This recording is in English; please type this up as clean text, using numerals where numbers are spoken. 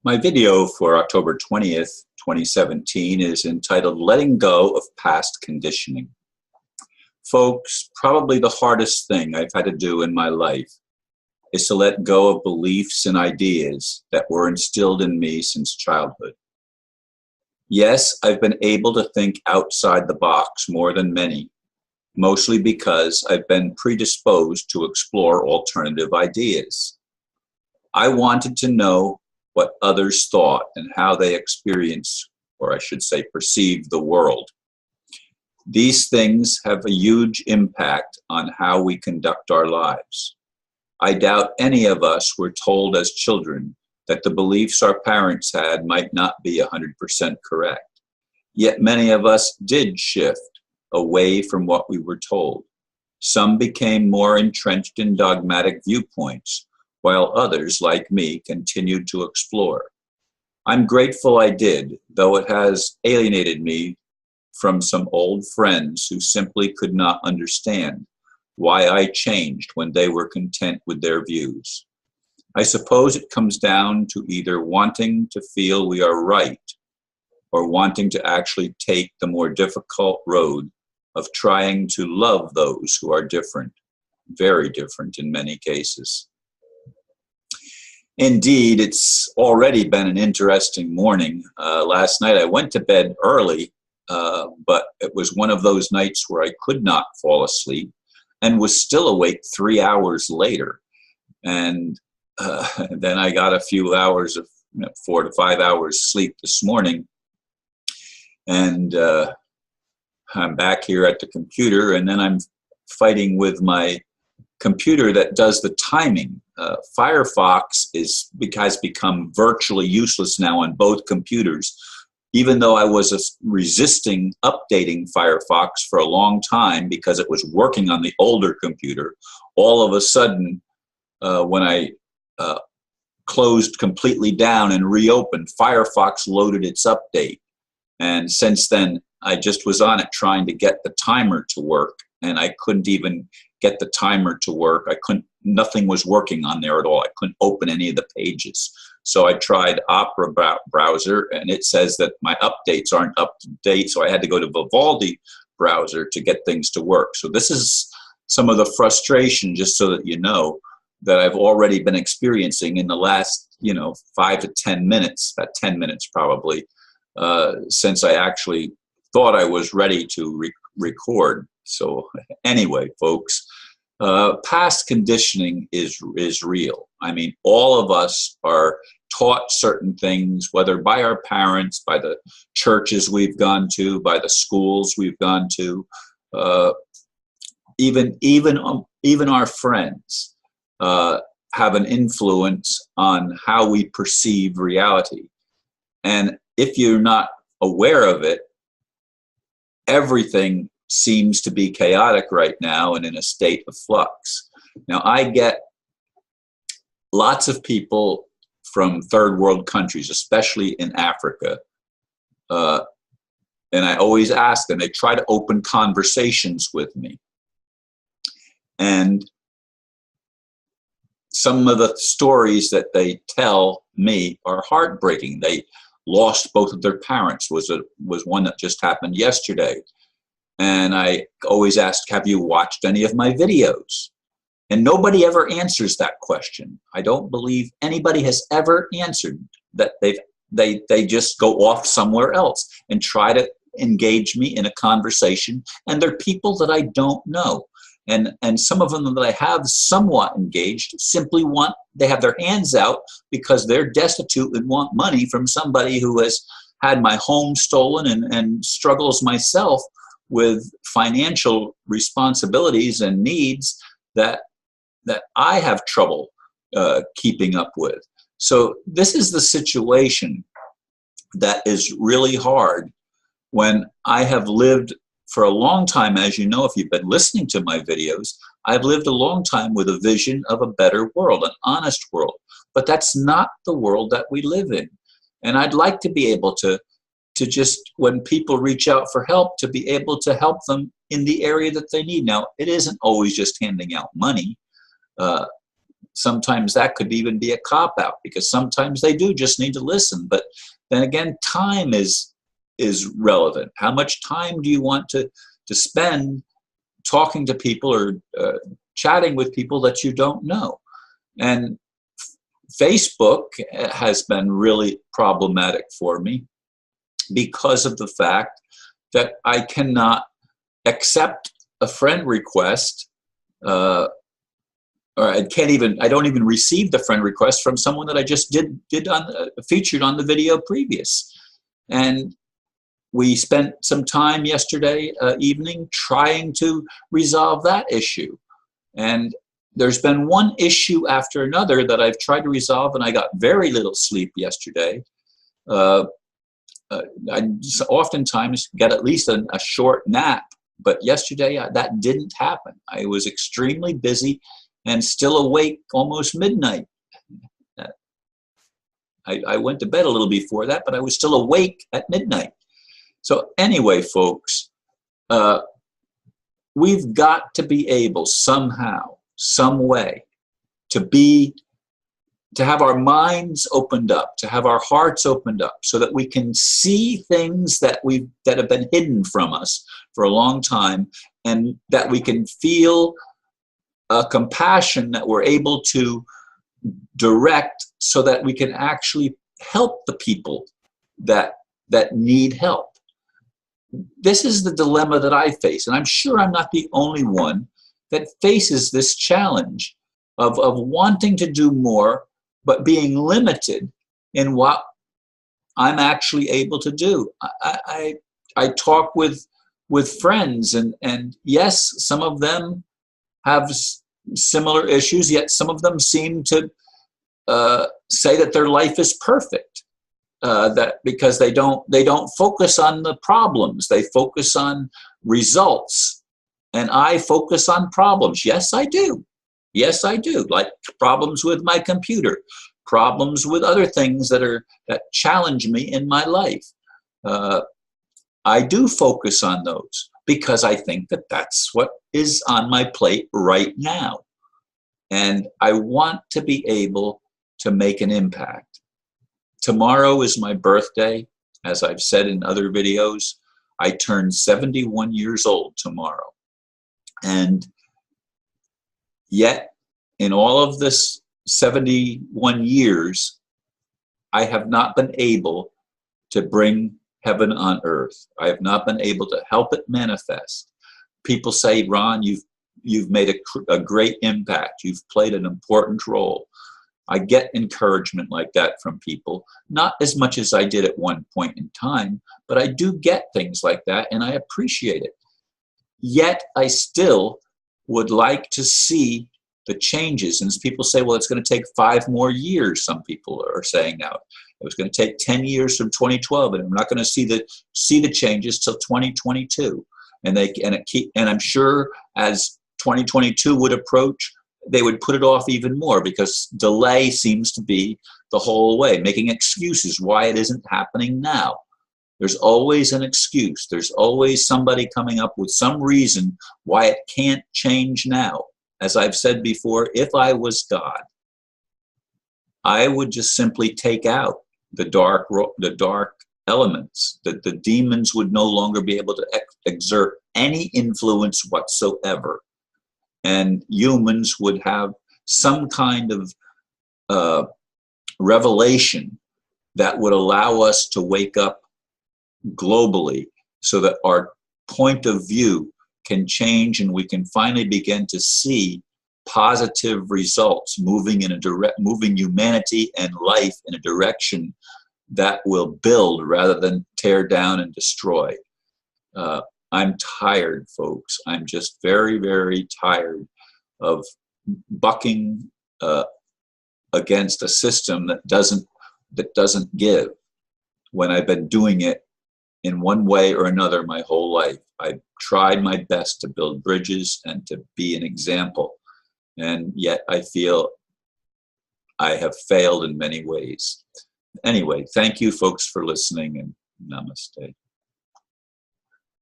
My video for October 20th, 2017 is entitled Letting Go of Past Conditioning. Folks, probably the hardest thing I've had to do in my life is to let go of beliefs and ideas that were instilled in me since childhood. Yes, I've been able to think outside the box more than many, mostly because I've been predisposed to explore alternative ideas. I wanted to know what others thought and how they experience, or I should say perceive, the world. These things have a huge impact on how we conduct our lives. I doubt any of us were told as children that the beliefs our parents had might not be 100% correct. Yet many of us did shift away from what we were told. Some became more entrenched in dogmatic viewpoints, while others, like me, continued to explore. I'm grateful I did, though it has alienated me from some old friends who simply could not understand why I changed when they were content with their views. I suppose it comes down to either wanting to feel we are right or wanting to actually take the more difficult road of trying to love those who are different, very different in many cases. Indeed, it's already been an interesting morning. Last night I went to bed early, but it was one of those nights where I could not fall asleep and was still awake 3 hours later. And then I got a few hours of 4 to 5 hours sleep this morning. And I'm back here at the computer, and then I'm fighting with my computer that does the timing. Firefox has become virtually useless now on both computers. Even though I was resisting updating Firefox for a long time because it was working on the older computer, all of a sudden, when I closed completely down and reopened, Firefox loaded its update. And since then, I just was on it trying to get the timer to work, and I couldn't even get the timer to work. Nothing was working on there at all. I couldn't open any of the pages. So I tried Opera browser, and it says that my updates aren't up to date. So I had to go to Vivaldi browser to get things to work. So this is some of the frustration, just so that you know, that I've already been experiencing in the last, 5 to 10 minutes, about 10 minutes probably, since I actually thought I was ready to record. So anyway, folks, past conditioning is real. I mean, all of us are taught certain things, whether by our parents, by the churches we've gone to, by the schools we've gone to, even our friends have an influence on how we perceive reality. And if you're not aware of it, everything seems to be chaotic right now and in a state of flux. Now, I get lots of people from third world countries, especially in Africa, and I always ask them, they try to open conversations with me. And some of the stories that they tell me are heartbreaking. They lost both of their parents, was one that just happened yesterday. And I always ask, have you watched any of my videos? And nobody ever answers that question. I don't believe anybody has ever answered that. They just go off somewhere else and try to engage me in a conversation. And they're people that I don't know. And some of them that I have somewhat engaged simply they have their hands out because they're destitute and want money from somebody who has had my home stolen and struggles myself with financial responsibilities and needs that I have trouble keeping up with. So this is the situation that is really hard when I have lived for a long time. As you know, if you've been listening to my videos, I've lived a long time with a vision of a better world, an honest world. But that's not the world that we live in. And I'd like to be able to just, when people reach out for help, to be able to help them in the area that they need. Now, it isn't always just handing out money. sometimes that could even be a cop-out, because sometimes they do just need to listen. But then again, time is relevant. How much time do you want to spend talking to people or chatting with people that you don't know? And Facebook has been really problematic for me because of the fact that I cannot accept a friend request, or I don't even receive the friend request from someone that I just featured on the video previous. And we spent some time yesterday evening trying to resolve that issue. And there's been one issue after another that I've tried to resolve, and I got very little sleep yesterday. I oftentimes get at least a short nap, but yesterday that didn't happen. I was extremely busy and still awake almost midnight. I went to bed a little before that, but I was still awake at midnight. So anyway, folks, we've got to be able somehow, some way, to have our minds opened up, to have our hearts opened up, so that we can see things that have been hidden from us for a long time, and that we can feel a compassion that we're able to direct, so that we can actually help the people that need help. This is the dilemma that I face, and I'm sure I'm not the only one that faces this challenge of wanting to do more, but being limited in what I'm actually able to do. I talk with friends, and yes, some of them have similar issues, yet some of them seem to say that their life is perfect. That because they don't focus on the problems, they focus on results, and I focus on problems. Yes, I do. Yes, I do. Like problems with my computer, problems with other things that challenge me in my life. I do focus on those because I think that that's what is on my plate right now, and I want to be able to make an impact. Tomorrow is my birthday. As I've said in other videos, I turn 71 years old tomorrow. And yet, in all of this 71 years, I have not been able to bring heaven on earth. I have not been able to help it manifest. People say, Ron, you've made a great impact. You've played an important role. I get encouragement like that from people, not as much as I did at one point in time, but I do get things like that, and I appreciate it. Yet I still would like to see the changes. And as people say, well, it's going to take 5 more years, some people are saying now. It was going to take 10 years from 2012, and I'm not going to see the changes till 2022. And I'm sure as 2022 would approach, they would put it off even more, because delay seems to be the whole way, making excuses why it isn't happening now. There's always an excuse. There's always somebody coming up with some reason why it can't change now. As I've said before, if I was God, I would just simply take out the dark elements. The demons would no longer be able to exert any influence whatsoever. And humans would have some kind of revelation that would allow us to wake up globally, so that our point of view can change, and we can finally begin to see positive results, moving humanity and life in a direction that will build rather than tear down and destroy. I'm tired, folks. I'm just very, very tired of bucking against a system that doesn't give, when I've been doing it in one way or another my whole life. I've tried my best to build bridges and to be an example, and yet I feel I have failed in many ways. Anyway, thank you folks for listening, and namaste.